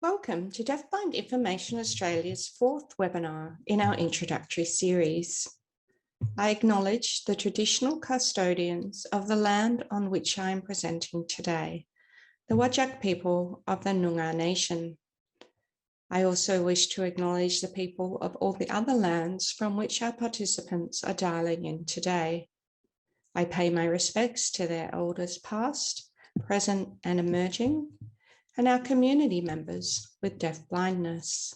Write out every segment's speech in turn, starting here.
Welcome to Deafblind Information Australia's fourth webinar in our introductory series. I acknowledge the traditional custodians of the land on which I am presenting today, the Whadjuk people of the Noongar Nation. I also wish to acknowledge the people of all the other lands from which our participants are dialing in today. I pay my respects to their elders past, present and emerging, and our community members with deaf blindness.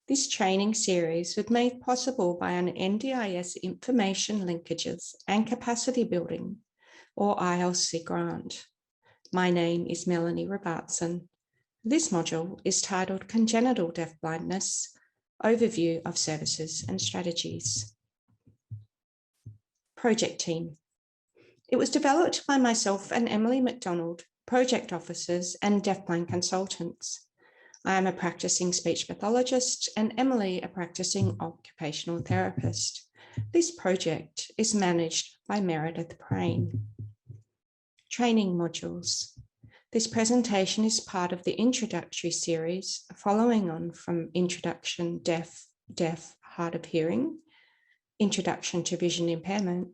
This training series was made possible by an NDIS Information Linkages and Capacity Building, or ILC grant. My name is Melanie Robertson. This module is titled Congenital Deafblindness, Overview of Services and Strategies. Project Team. It was developed by myself and Emily McDonald, project officers and deafblind consultants. I am a practicing speech pathologist and Emily a practicing occupational therapist. This project is managed by Meredith Prain. Training modules. This presentation is part of the introductory series following on from Introduction Deaf, Hard of Hearing, Introduction to Vision Impairment,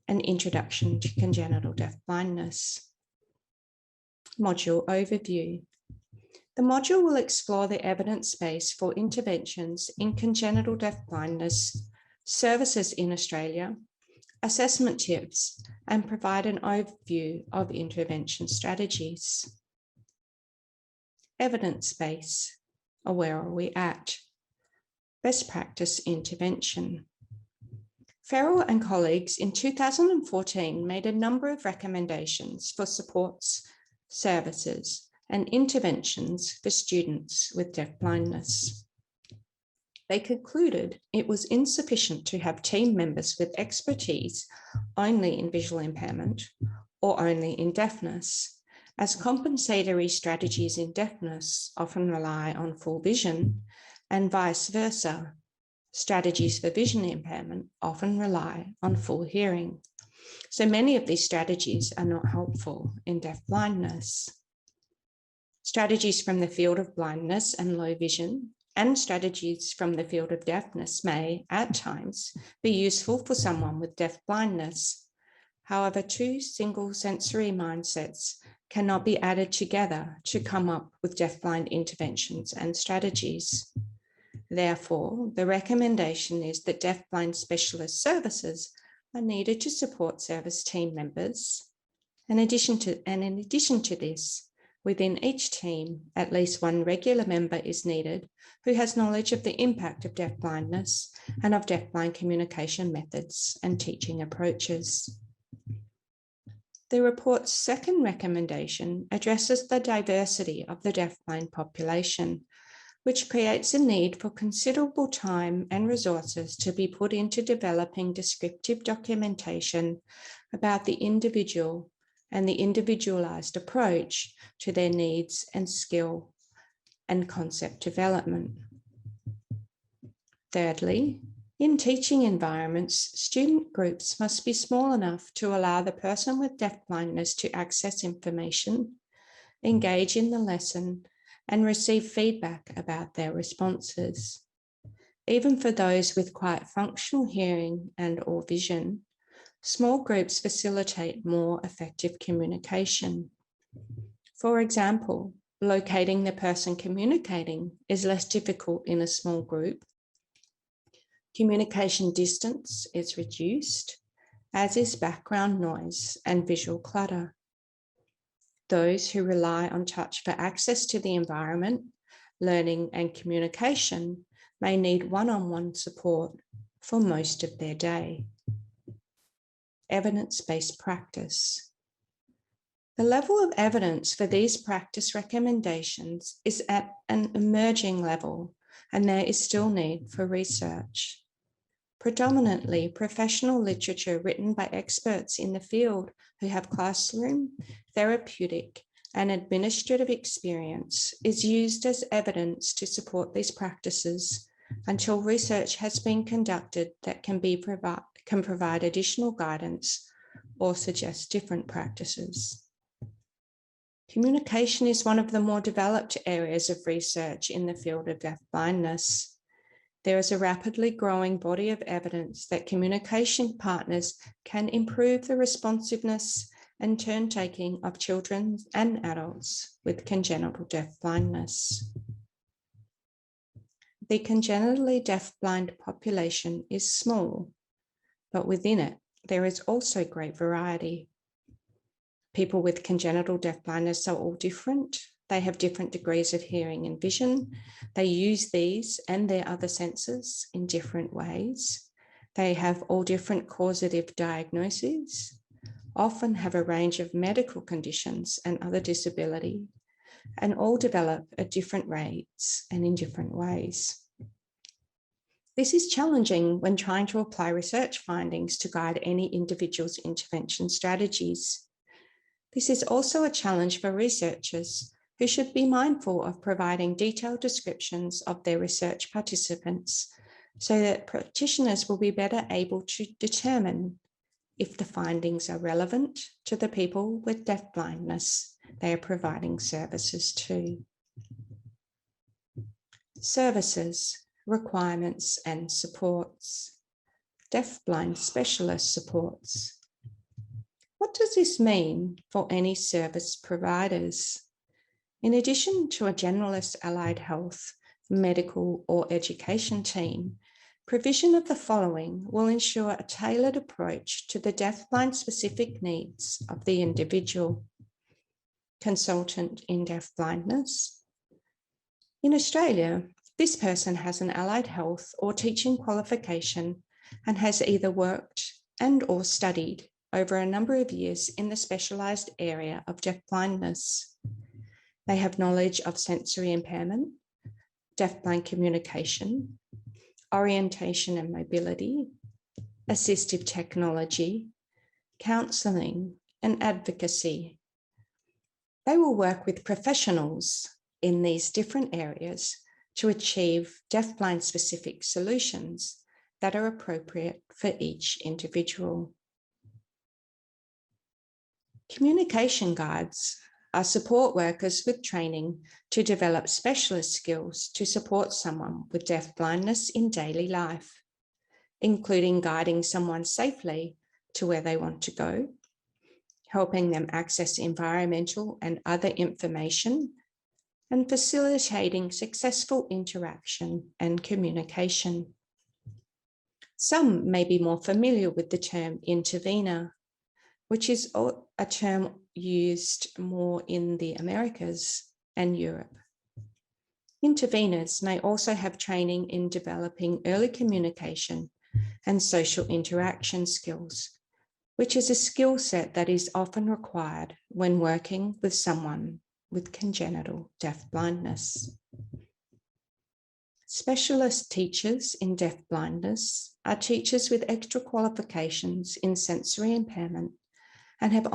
and Introduction to Congenital Deafblindness. Module Overview. The module will explore the evidence base for interventions in congenital deafblindness, services in Australia, assessment tips, and provide an overview of intervention strategies. Evidence base. Where are we at? Best practice intervention. Farrell and colleagues in 2014 made a number of recommendations for supports, services, and interventions for students with deafblindness. They concluded it was insufficient to have team members with expertise only in visual impairment or only in deafness, as compensatory strategies in deafness often rely on full vision, and vice versa. Strategies for vision impairment often rely on full hearing. So many of these strategies are not helpful in deafblindness. Strategies from the field of blindness and low vision and strategies from the field of deafness may, at times, be useful for someone with deafblindness. However, two single sensory mindsets cannot be added together to come up with deafblind interventions and strategies. Therefore, the recommendation is that deafblind specialist services are needed to support service team members. In addition to this, within each team, at least one regular member is needed who has knowledge of the impact of deafblindness and of deafblind communication methods and teaching approaches. The report's second recommendation addresses the diversity of the deafblind population, which creates a need for considerable time and resources to be put into developing descriptive documentation about the individual and the individualised approach to their needs and skill and concept development. Thirdly, in teaching environments, student groups must be small enough to allow the person with deafblindness to access information, engage in the lesson, and receive feedback about their responses. Even for those with quite functional hearing and/or vision, small groups facilitate more effective communication. For example, locating the person communicating is less difficult in a small group. Communication distance is reduced, as is background noise and visual clutter. Those who rely on touch for access to the environment, learning and communication may need one-on-one support for most of their day. Evidence-based practice. The level of evidence for these practice recommendations is at an emerging level, and there is still need for research. Predominantly, professional literature written by experts in the field who have classroom, therapeutic, and administrative experience is used as evidence to support these practices until research has been conducted that can provide additional guidance or suggest different practices. Communication is one of the more developed areas of research in the field of deafblindness. There is a rapidly growing body of evidence that communication partners can improve the responsiveness and turn-taking of children and adults with congenital deafblindness. The congenitally deafblind population is small, but within it, there is also great variety. People with congenital deafblindness are all different. They have different degrees of hearing and vision. They use these and their other senses in different ways. They have all different causative diagnoses, often have a range of medical conditions and other disability, and all develop at different rates and in different ways. This is challenging when trying to apply research findings to guide any individual's intervention strategies. This is also a challenge for researchers who should be mindful of providing detailed descriptions of their research participants so that practitioners will be better able to determine if the findings are relevant to the people with deafblindness they are providing services to. Services, requirements and supports. Deafblind specialist supports. What does this mean for any service providers? In addition to a generalist allied health, medical or education team, provision of the following will ensure a tailored approach to the deafblind specific needs of the individual. Consultant in deafblindness. In Australia, this person has an allied health or teaching qualification and has either worked and or studied over a number of years in the specialised area of deafblindness. They have knowledge of sensory impairment, deafblind communication, orientation and mobility, assistive technology, counselling and advocacy. They will work with professionals in these different areas to achieve deafblind specific solutions that are appropriate for each individual. Communication guides are support workers with training to develop specialist skills to support someone with deafblindness in daily life, including guiding someone safely to where they want to go, helping them access environmental and other information, and facilitating successful interaction and communication. Some may be more familiar with the term intervener, which is a term used more in the Americas and Europe. Interveners may also have training in developing early communication and social interaction skills, which is a skill set that is often required when working with someone with congenital deafblindness. Specialist teachers in deafblindness are teachers with extra qualifications in sensory impairment and have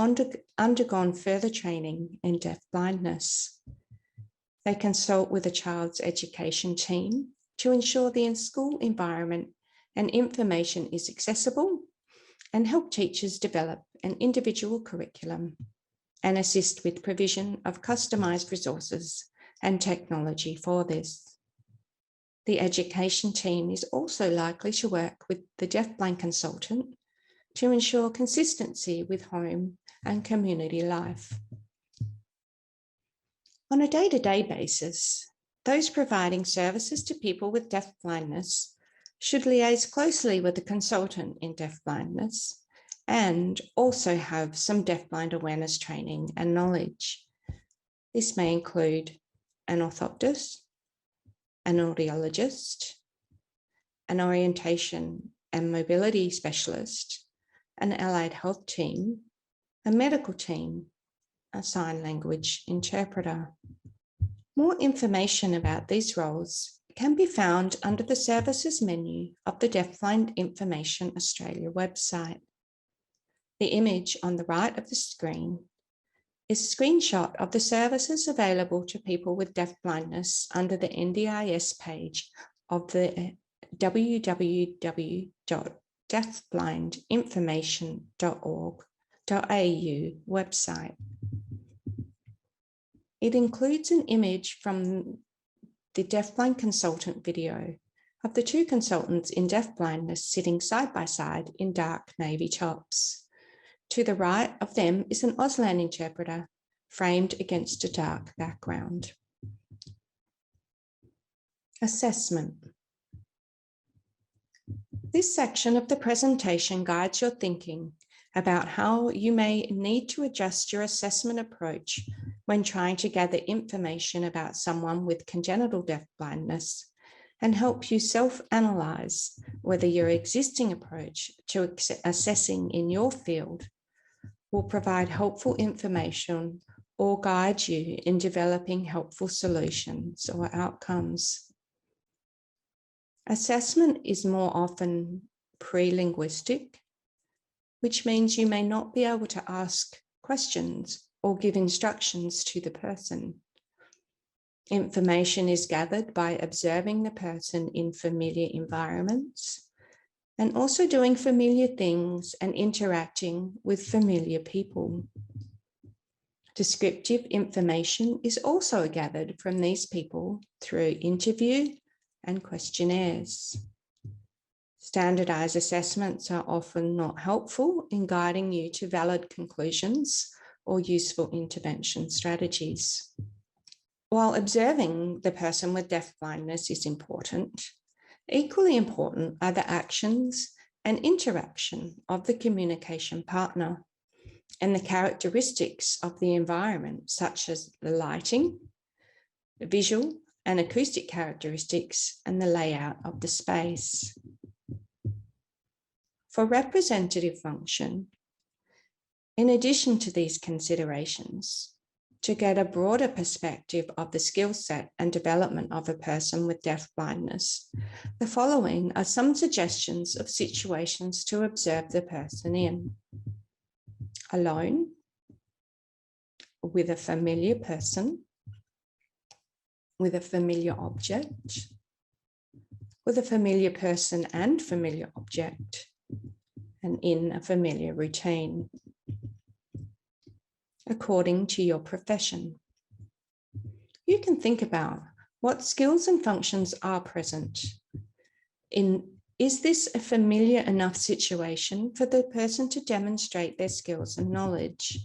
undergone further training in deafblindness. They consult with a child's education team to ensure the in-school environment and information is accessible and help teachers develop an individual curriculum and assist with provision of customised resources and technology for this. The education team is also likely to work with the deafblind consultant to ensure consistency with home and community life. On a day-to-day basis, those providing services to people with deafblindness should liaise closely with the consultant in deafblindness and also have some deafblind awareness training and knowledge. This may include an orthoptist, an audiologist, an orientation and mobility specialist, an allied health team, a medical team, a sign language interpreter. More information about these roles can be found under the services menu of the Deafblind Information Australia website. The image on the right of the screen is a screenshot of the services available to people with deafblindness under the NDIS page of the www.deafblindinformation.org.au website. It includes an image from the deafblind consultant video of the two consultants in deafblindness sitting side by side in dark navy tops. To the right of them is an Auslan interpreter framed against a dark background. Assessment. This section of the presentation guides your thinking about how you may need to adjust your assessment approach when trying to gather information about someone with congenital deafblindness, and help you self-analyze whether your existing approach to assessing in your field will provide helpful information or guide you in developing helpful solutions or outcomes. Assessment is more often pre-linguistic, which means you may not be able to ask questions or give instructions to the person. Information is gathered by observing the person in familiar environments and also doing familiar things and interacting with familiar people. Descriptive information is also gathered from these people through interview and questionnaires. Standardized assessments are often not helpful in guiding you to valid conclusions or useful intervention strategies. While observing the person with deafblindness is important, equally important are the actions and interaction of the communication partner and the characteristics of the environment, such as the lighting, the visual and acoustic characteristics, and the layout of the space. For representative function, in addition to these considerations, to get a broader perspective of the skill set and development of a person with deafblindness, the following are some suggestions of situations to observe the person in: alone, with a familiar person, with a familiar object, with a familiar person and familiar object, and in a familiar routine, according to your profession. You can think about what skills and functions are present. Is this a familiar enough situation for the person to demonstrate their skills and knowledge?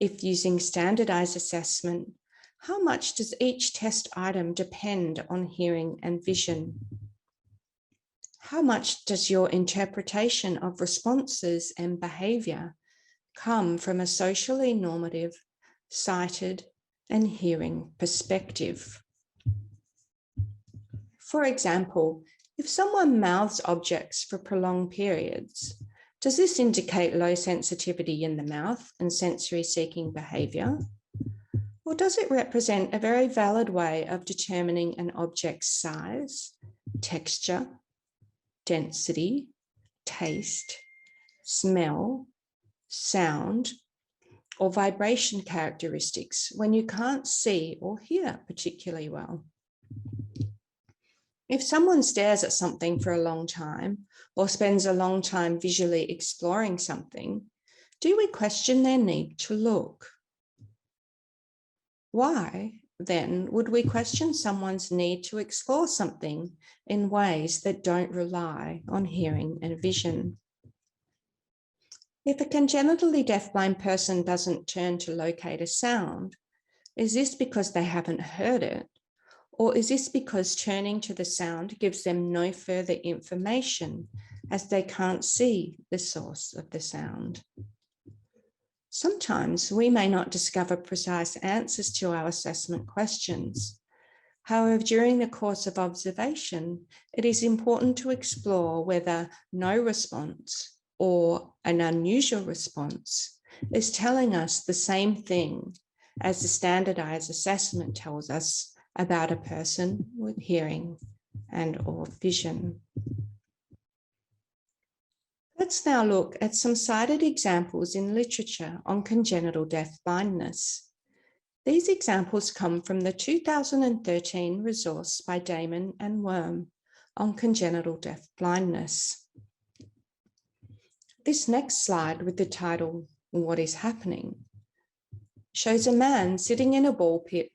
If using standardized assessment, how much does each test item depend on hearing and vision? How much does your interpretation of responses and behavior come from a socially normative, sighted, and hearing perspective? For example, if someone mouths objects for prolonged periods, does this indicate low sensitivity in the mouth and sensory-seeking behavior? Or does it represent a very valid way of determining an object's size, texture, density, taste, smell, sound, or vibration characteristics when you can't see or hear particularly well? If someone stares at something for a long time or spends a long time visually exploring something, do we question their need to look? Why, then, would we question someone's need to explore something in ways that don't rely on hearing and vision? If a congenitally deafblind person doesn't turn to locate a sound, is this because they haven't heard it? Or is this because turning to the sound gives them no further information as they can't see the source of the sound? Sometimes we may not discover precise answers to our assessment questions. However, during the course of observation, it is important to explore whether no response or an unusual response is telling us the same thing as the standardized assessment tells us about a person with hearing and or vision. Let's now look at some cited examples in literature on congenital deafblindness. These examples come from the 2013 resource by Damon and Worm on congenital deafblindness. This next slide with the title, "What is Happening?" shows a man sitting in a ball pit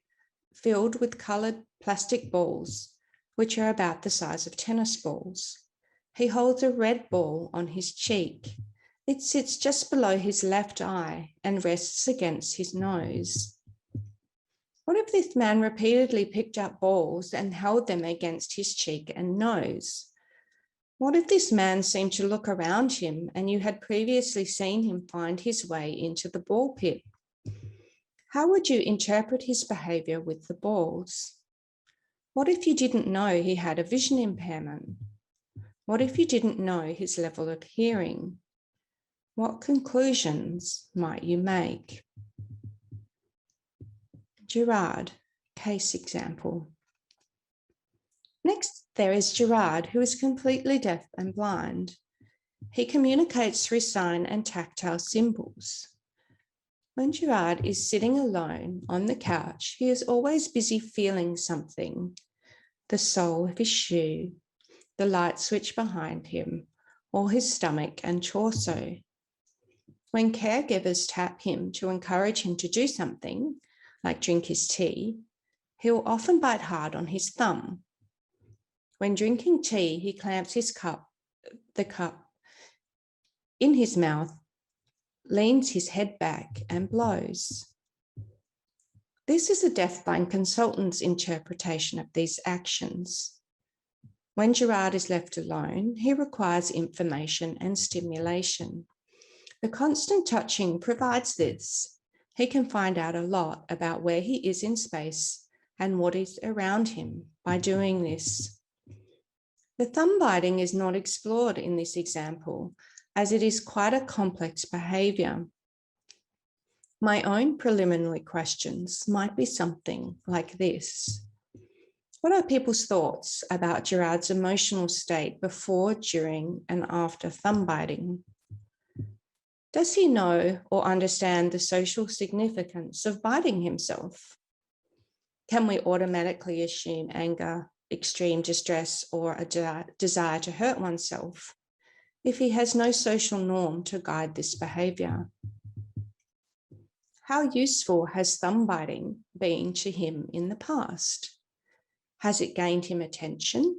filled with coloured plastic balls, which are about the size of tennis balls. He holds a red ball on his cheek. It sits just below his left eye and rests against his nose. What if this man repeatedly picked up balls and held them against his cheek and nose? What if this man seemed to look around him and you had previously seen him find his way into the ball pit? How would you interpret his behaviour with the balls? What if you didn't know he had a vision impairment? What if you didn't know his level of hearing? What conclusions might you make? Gerard, case example. Next, there is Gerard, who is completely deaf and blind. He communicates through sign and tactile symbols. When Gerard is sitting alone on the couch, he is always busy feeling something: the sole of his shoe, the light switch behind him, or his stomach and torso. When caregivers tap him to encourage him to do something, like drink his tea, he will often bite hard on his thumb. When drinking tea, he clamps the cup in his mouth, leans his head back and blows. This is a deafblind consultant's interpretation of these actions. When Gerard is left alone, he requires information and stimulation. The constant touching provides this. He can find out a lot about where he is in space and what is around him by doing this. The thumb biting is not explored in this example, as it is quite a complex behaviour. My own preliminary questions might be something like this. What are people's thoughts about Gerard's emotional state before, during, and after thumb biting? Does he know or understand the social significance of biting himself? Can we automatically assume anger, extreme distress, or a desire to hurt oneself if he has no social norm to guide this behaviour? How useful has thumb biting been to him in the past? Has it gained him attention,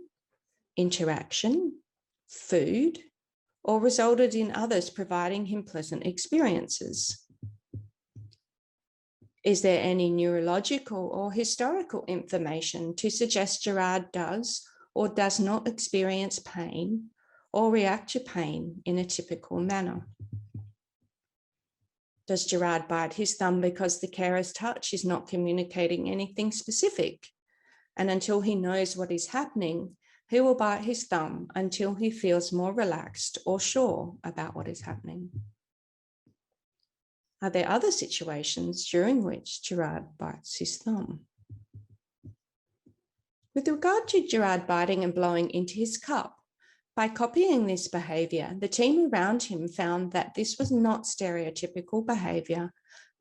interaction, food, or resulted in others providing him pleasant experiences? Is there any neurological or historical information to suggest Gerard does or does not experience pain or react to pain in a typical manner? Does Gerard bite his thumb because the carer's touch is not communicating anything specific? And until he knows what is happening, he will bite his thumb until he feels more relaxed or sure about what is happening. Are there other situations during which Gerard bites his thumb? With regard to Gerard biting and blowing into his cup, by copying this behaviour, the team around him found that this was not stereotypical behaviour,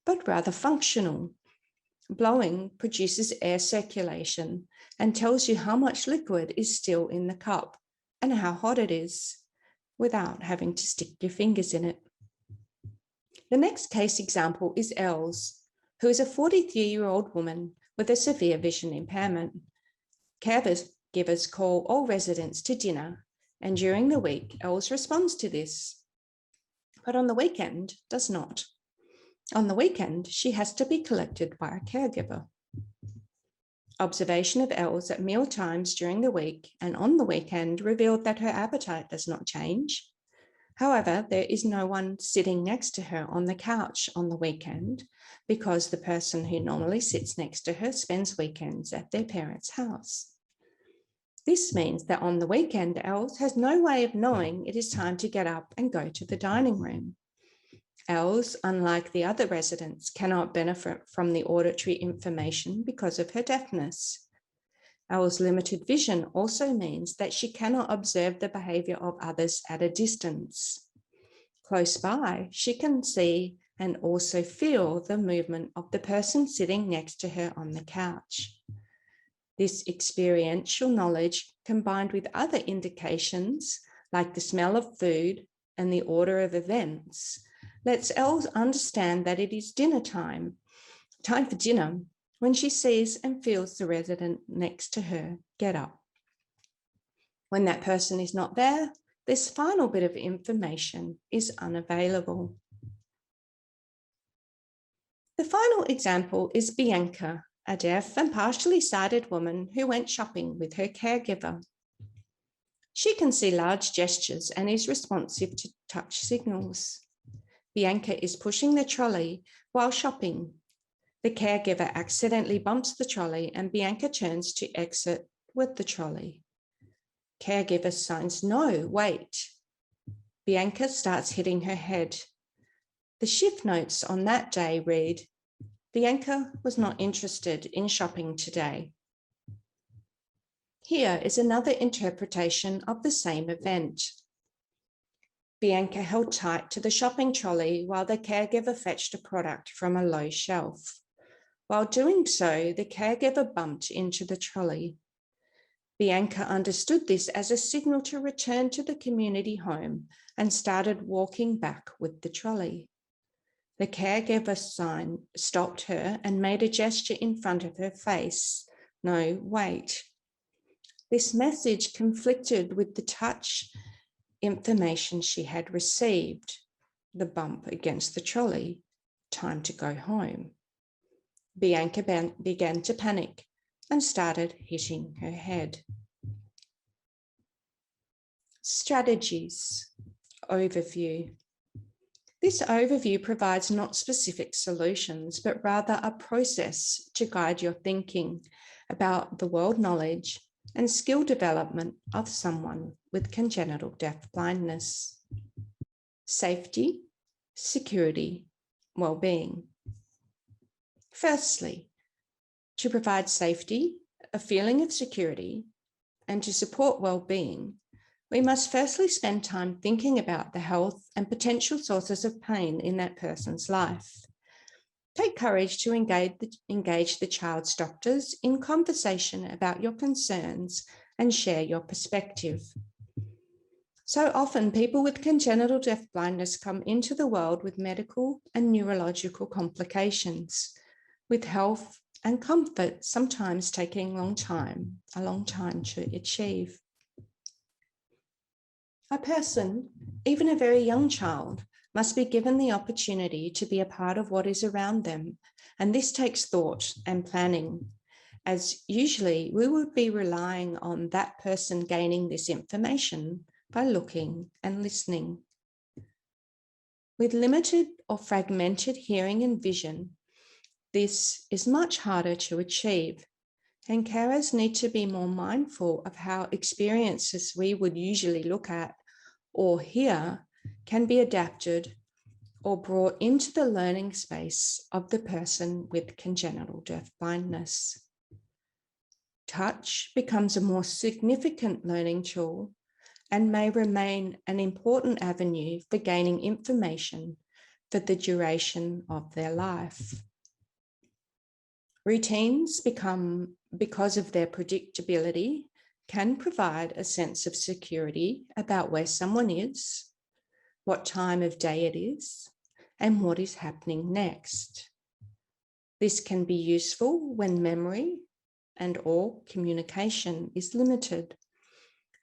but rather functional. Blowing produces air circulation and tells you how much liquid is still in the cup and how hot it is, without having to stick your fingers in it. The next case example is Els, who is a 43-year-old woman with a severe vision impairment. Caregivers call all residents to dinner, and during the week, Els responds to this, but on the weekend does not. On the weekend, she has to be collected by a caregiver. Observation of Els at meal times during the week and on the weekend revealed that her appetite does not change. However, there is no one sitting next to her on the couch on the weekend because the person who normally sits next to her spends weekends at their parents' house. This means that on the weekend, Els has no way of knowing it is time to get up and go to the dining room. Els, unlike the other residents, cannot benefit from the auditory information because of her deafness. Els' limited vision also means that she cannot observe the behaviour of others at a distance. Close by, she can see and also feel the movement of the person sitting next to her on the couch. This experiential knowledge, combined with other indications like the smell of food and the order of events, lets Els understand that it is dinner time Time for dinner, when she sees and feels the resident next to her get up. When that person is not there, this final bit of information is unavailable. The final example is Bianca, a deaf and partially sighted woman who went shopping with her caregiver. She can see large gestures and is responsive to touch signals. Bianca is pushing the trolley while shopping. The caregiver accidentally bumps the trolley and Bianca turns to exit with the trolley. Caregiver signs, "No, wait." Bianca starts hitting her head. The shift notes on that day read, "Bianca was not interested in shopping today." Here is another interpretation of the same event. Bianca held tight to the shopping trolley while the caregiver fetched a product from a low shelf. While doing so, the caregiver bumped into the trolley. Bianca understood this as a signal to return to the community home and started walking back with the trolley. The caregiver sign stopped her and made a gesture in front of her face. "No, wait." This message conflicted with the touch information she had received. The bump against the trolley, time to go home. Bianca began to panic and started hitting her head. Strategies. Overview. This overview provides not specific solutions, but rather a process to guide your thinking about the world knowledge and skill development of someone with congenital deaf blindness. Safety, security, well-being. Firstly, to provide safety, a feeling of security, and to support well-being, we must firstly spend time thinking about the health and potential sources of pain in that person's life. Take courage to engage the child's doctors in conversation about your concerns and share your perspective. So often, people with congenital deaf blindness come into the world with medical and neurological complications, with health and comfort sometimes taking a long time to achieve. A person, even a very young child, must be given the opportunity to be a part of what is around them, and this takes thought and planning, as usually we would be relying on that person gaining this information by looking and listening. With limited or fragmented hearing and vision, this is much harder to achieve, and carers need to be more mindful of how experiences we would usually look at or hear can be adapted or brought into the learning space of the person with congenital deaf blindness. Touch becomes a more significant learning tool and may remain an important avenue for gaining information for the duration of their life. Routines because of their predictability, can provide a sense of security about where someone is, what time of day it is, and what is happening next. This can be useful when memory and/or communication is limited.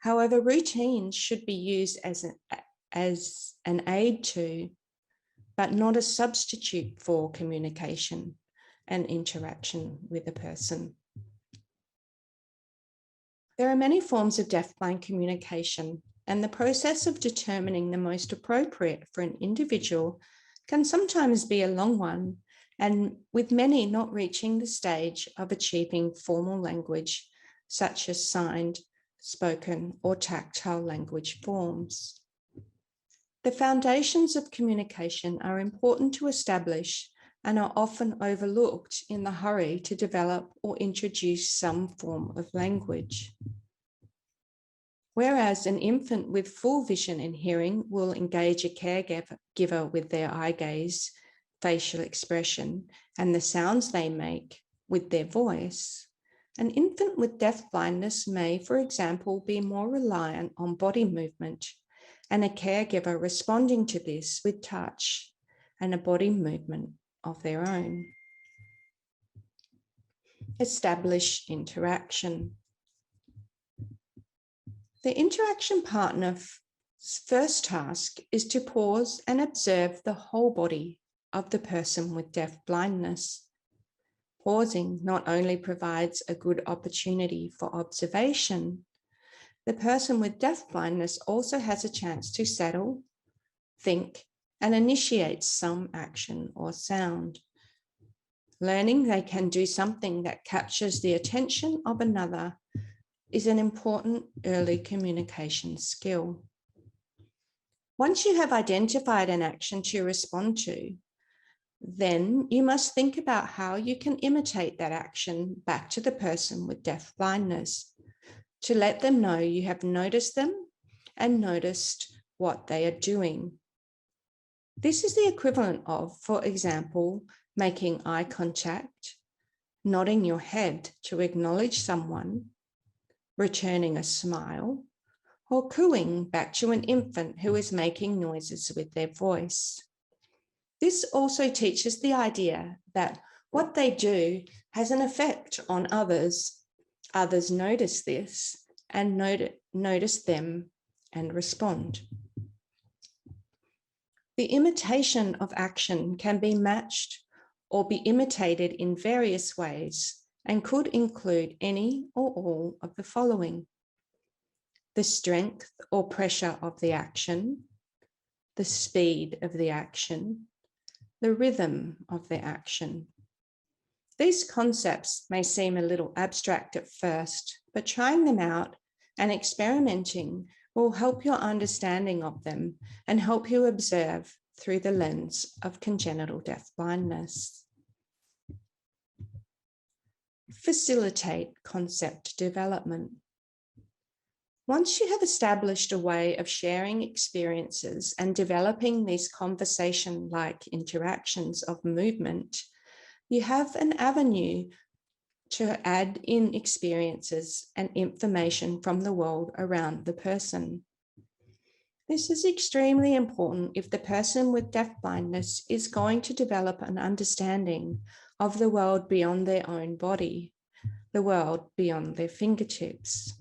However, routines should be used as an aid to, but not a substitute for communication and interaction with a person. There are many forms of deafblind communication, and the process of determining the most appropriate for an individual can sometimes be a long one, and with many not reaching the stage of achieving formal language, such as signed, spoken, or tactile language forms. The foundations of communication are important to establish and are often overlooked in the hurry to develop or introduce some form of language. Whereas an infant with full vision and hearing will engage a caregiver with their eye gaze, facial expression, and the sounds they make with their voice, an infant with deaf blindness may, for example, be more reliant on body movement and a caregiver responding to this with touch and a body movement of their own. Establish interaction. The interaction partner's first task is to pause and observe the whole body of the person with deaf blindness. Pausing not only provides a good opportunity for observation, the person with deaf blindness also has a chance to settle, think, and initiate some action or sound. Learning they can do something that captures the attention of another is an important early communication skill. Once you have identified an action to respond to, then you must think about how you can imitate that action back to the person with deaf blindness to let them know you have noticed them and noticed what they are doing. This is the equivalent of, for example, making eye contact, nodding your head to acknowledge someone, returning a smile, or cooing back to an infant who is making noises with their voice. This also teaches the idea that what they do has an effect on others. Others notice this and notice them and respond. The imitation of action can be matched or be imitated in various ways and could include any or all of the following: the strength or pressure of the action, the speed of the action, the rhythm of the action. These concepts may seem a little abstract at first, but trying them out and experimenting will help your understanding of them and help you observe through the lens of congenital deaf blindness. Facilitate concept development. Once you have established a way of sharing experiences and developing these conversation-like interactions of movement, you have an avenue to add in experiences and information from the world around the person. This is extremely important if the person with deaf blindness is going to develop an understanding of the world beyond their own body, the world beyond their fingertips.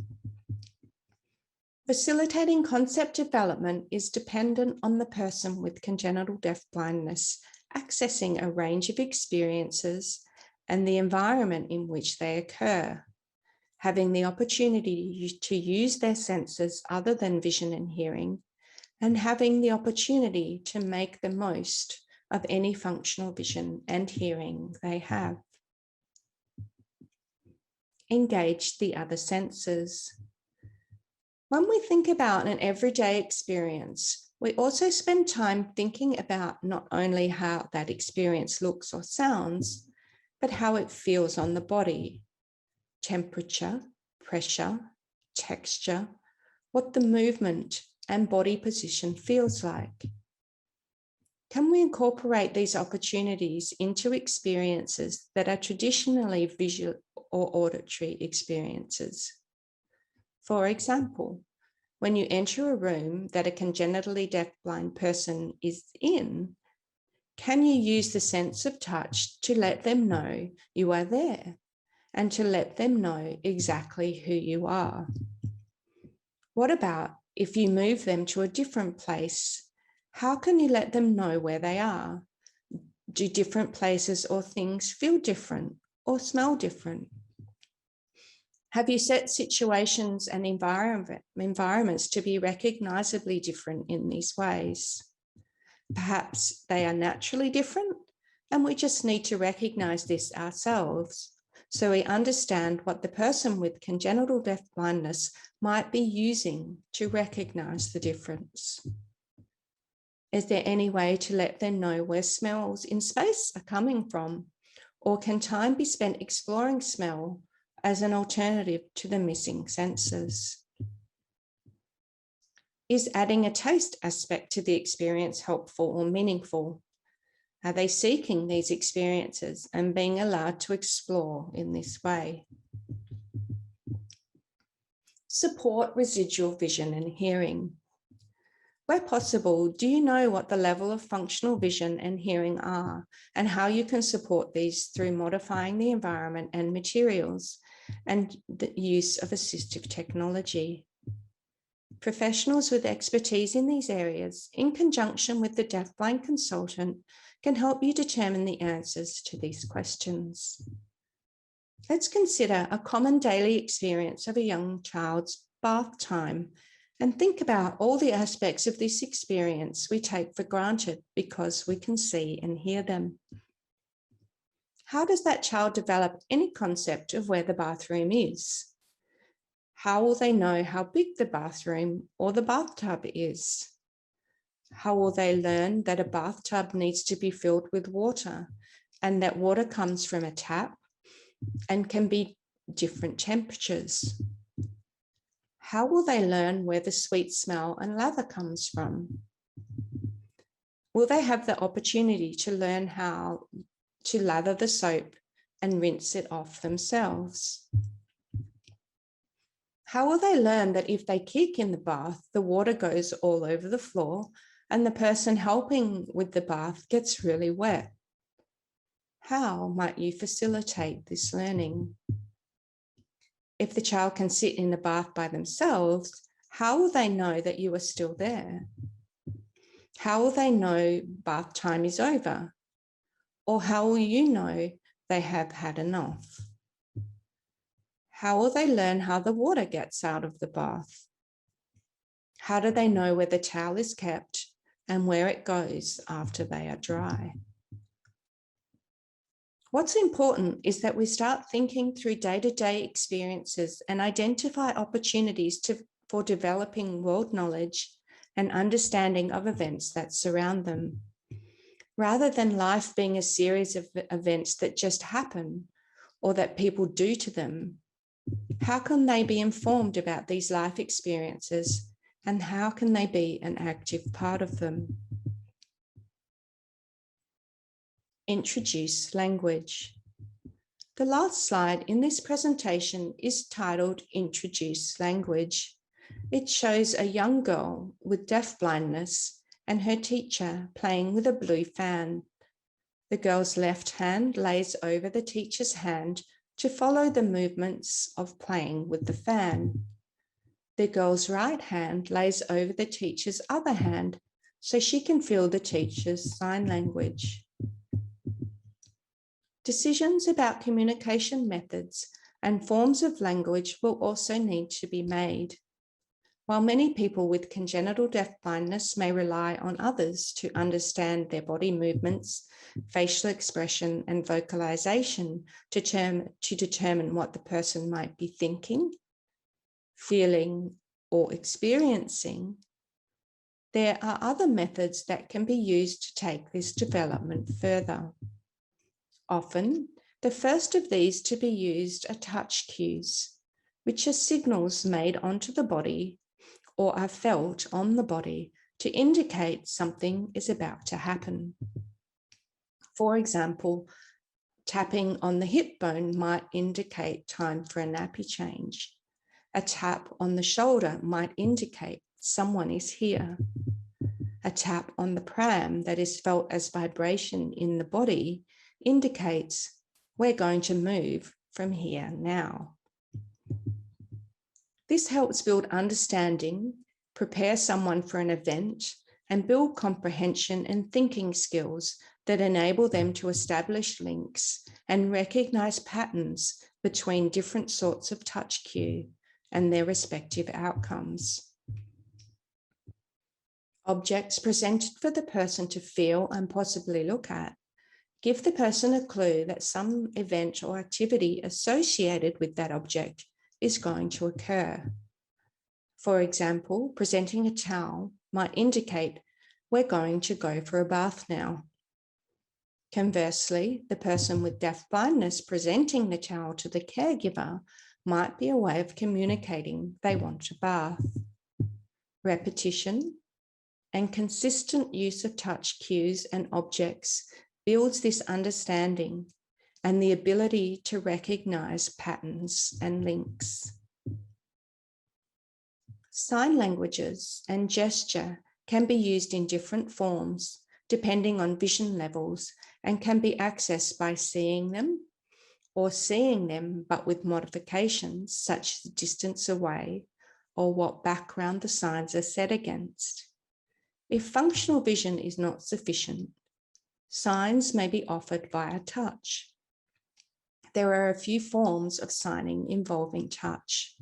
Facilitating concept development is dependent on the person with congenital deaf blindness accessing a range of experiences and the environment in which they occur, having the opportunity to use their senses other than vision and hearing, and having the opportunity to make the most of any functional vision and hearing they have. Engage the other senses. When we think about an everyday experience, we also spend time thinking about not only how that experience looks or sounds, but how it feels on the body: temperature, pressure, texture, what the movement and body position feels like. Can we incorporate these opportunities into experiences that are traditionally visual or auditory experiences? For example, when you enter a room that a congenitally deafblind person is in, can you use the sense of touch to let them know you are there and to let them know exactly who you are? What about if you move them to a different place? How can you let them know where they are? Do different places or things feel different or smell different? Have you set situations and environments to be recognizably different in these ways? Perhaps they are naturally different, and we just need to recognize this ourselves so we understand what the person with congenital deafblindness might be using to recognize the difference. Is there any way to let them know where smells in space are coming from? Or can time be spent exploring smell as an alternative to the missing senses? Is adding a taste aspect to the experience helpful or meaningful? Are they seeking these experiences and being allowed to explore in this way? Support residual vision and hearing. Where possible, do you know what the level of functional vision and hearing are and how you can support these through modifying the environment and materials and the use of assistive technology? Professionals with expertise in these areas, in conjunction with the deafblind consultant, can help you determine the answers to these questions. Let's consider a common daily experience of a young child's bath time and think about all the aspects of this experience we take for granted because we can see and hear them. How does that child develop any concept of where the bathroom is? How will they know how big the bathroom or the bathtub is? How will they learn that a bathtub needs to be filled with water and that water comes from a tap and can be different temperatures? How will they learn where the sweet smell and lather comes from? Will they have the opportunity to learn how to lather the soap and rinse it off themselves? How will they learn that if they kick in the bath, the water goes all over the floor and the person helping with the bath gets really wet? How might you facilitate this learning? If the child can sit in the bath by themselves, how will they know that you are still there? How will they know bath time is over? Or how will you know they have had enough? How will they learn how the water gets out of the bath? How do they know where the towel is kept and where it goes after they are dry? What's important is that we start thinking through day-to-day experiences and identify opportunities for developing world knowledge and understanding of events that surround them. Rather than life being a series of events that just happen or that people do to them, how can they be informed about these life experiences and how can they be an active part of them? Introduce language. The last slide in this presentation is titled Introduce Language. It shows a young girl with deafblindness and her teacher playing with a blue fan. The girl's left hand lays over the teacher's hand to follow the movements of playing with the fan. The girl's right hand lays over the teacher's other hand so she can feel the teacher's sign language. Decisions about communication methods and forms of language will also need to be made. While many people with congenital deafblindness may rely on others to understand their body movements, facial expression, and vocalization to determine what the person might be thinking, feeling, or experiencing, there are other methods that can be used to take this development further. Often, the first of these to be used are touch cues, which are signals made onto the body or are felt on the body to indicate something is about to happen. For example, tapping on the hip bone might indicate time for a nappy change. A tap on the shoulder might indicate someone is here. A tap on the pram that is felt as vibration in the body indicates we're going to move from here now. This helps build understanding, prepare someone for an event, and build comprehension and thinking skills that enable them to establish links and recognize patterns between different sorts of touch cue and their respective outcomes. Objects presented for the person to feel and possibly look at give the person a clue that some event or activity associated with that object is going to occur. For example, presenting a towel might indicate we're going to go for a bath now. Conversely, the person with deafblindness presenting the towel to the caregiver might be a way of communicating they want a bath. Repetition and consistent use of touch cues and objects builds this understanding and the ability to recognize patterns and links. Sign languages and gesture can be used in different forms depending on vision levels and can be accessed by seeing them or seeing them but with modifications such as distance away or what background the signs are set against. If functional vision is not sufficient, signs may be offered via touch. There are a few forms of signing involving touch.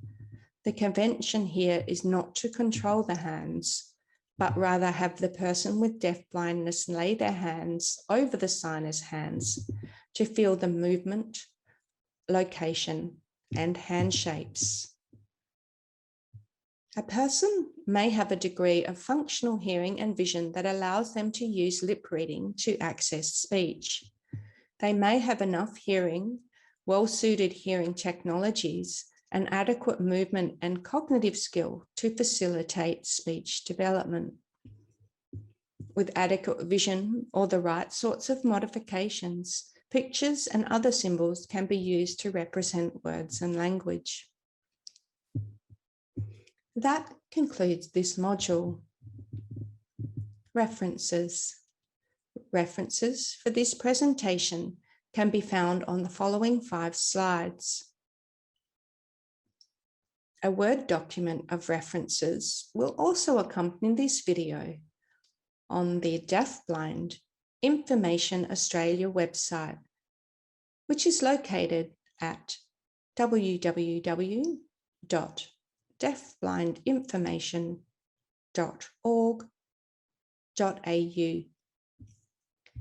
The convention here is not to control the hands, but rather have the person with deafblindness lay their hands over the signer's hands to feel the movement, location, and hand shapes. A person may have a degree of functional hearing and vision that allows them to use lip reading to access speech. They may have enough hearing, well-suited hearing technologies, and adequate movement and cognitive skill to facilitate speech development. With adequate vision or the right sorts of modifications, pictures and other symbols can be used to represent words and language. That concludes this module. References. References for this presentation can be found on the following 5 slides. A Word document of references will also accompany this video on the Deafblind Information Australia website, which is located at www.deafblindinformation.org.au.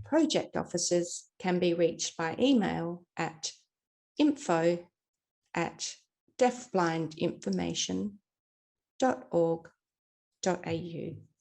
Project officers can be reached by email at info@deafblindinformation.org.au.